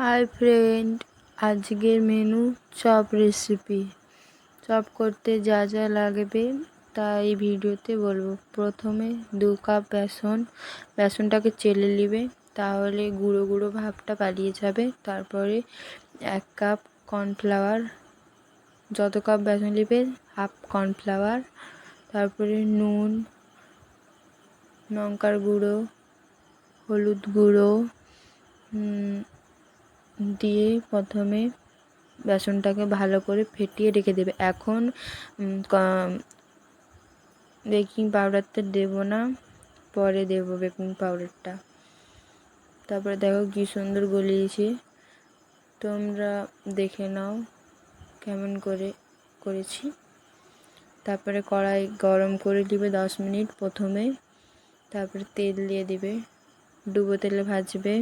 Hi friend, আজকের menu chop recipe. Chop করতে যা যা লাগবে তা এই ভিডিওতে বলবো। প্রথমে 2 কাপ বেসনটাকে চেলে নেবে, তাহলে গুঁড়ো গুঁড়ো ভাবটা পালিয়ে যাবে। তারপরে 1 কাপ কর্নফ্লাওয়ার, যত কাপ বেসন নেবে হাফ কর্নফ্লাওয়ার। তারপরে নুন, লঙ্কার গুঁড়ো, হলুদ গুঁড়ো দিয়ে প্রথমে বেসনটাকে ভালো করে ফেটিয়ে রেখে দেবে। এখন বেকিং পাউডারটা দেবো না, পরে দেবো বেকিং পাউডারটা। তারপরে দেখো কি সুন্দর গলিয়েছি, তোমরা দেখে নাও কেমন করে করেছি। তারপরে কড়াই গরম করে দিবে 10 মিনিট প্রথমে। তারপরে তেল দিয়ে দিবে, ডুবো তেলে ভাজবে।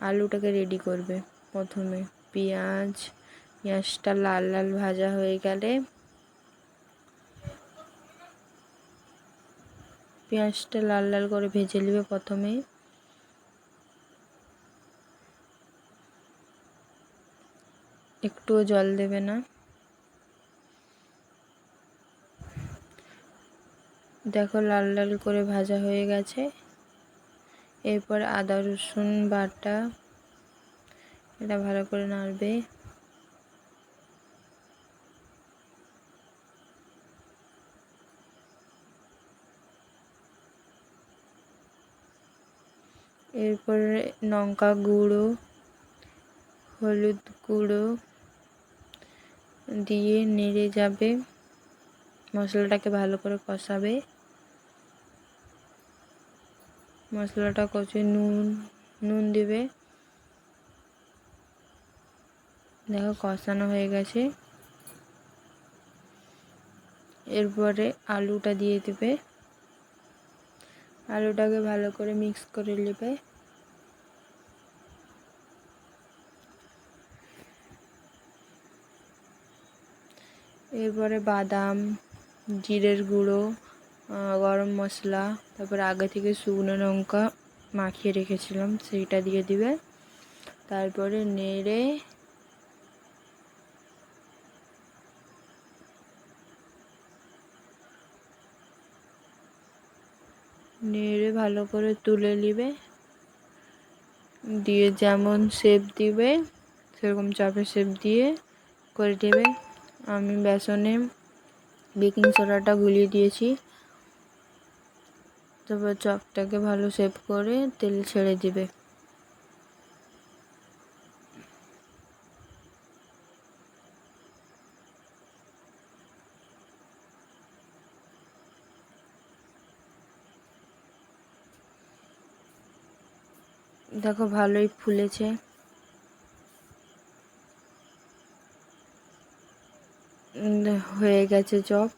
আলুটাকে রেডি করবে। প্রথমে পেঁয়াজটা লাল লাল ভাজা হয়ে গেলে পেঁয়াজটা লাল লাল করে ভেজে নেবে। প্রথমে একটুও জল দেবে না। দেখো লাল লাল করে ভাজা হয়ে গেছে। এরপর আদা রসুন বাটা, এটা ভালো করে নাড়বে। এরপরে লঙ্কা গুঁড়ো, হলুদ গুঁড়ো দিয়ে নেড়ে যাবে, মশলাটাকে ভালো করে কষাবে। মশলাটা কষে নুন দিবে। দেখো কষানো হয়ে গেছে। এরপরে আলুটা দিয়ে দেবে, আলুটাকে ভালো করে মিক্স করে নেবে। এরপরে বাদাম, জিরের গুঁড়ো, গরম মশলা, তারপর আগে থেকে শুকনো লঙ্কা মাখিয়ে রেখেছিলাম সেইটা দিয়ে দিবে। তারপরে নেড়ে ভালো করে তুলে নিবে, দিয়ে যেমন শেপ দিবে সেরকম চপের শেপ দিয়ে করে দেবে। আমি বেসনে বেকিং সোডাটা গুলিয়ে দিয়েছি। তারপর চপটাকে ভালো শেপ করে তেল ছেড়ে দিবে। দেখো ভালোই ফুলেছে। হয়ে গেছে চপ।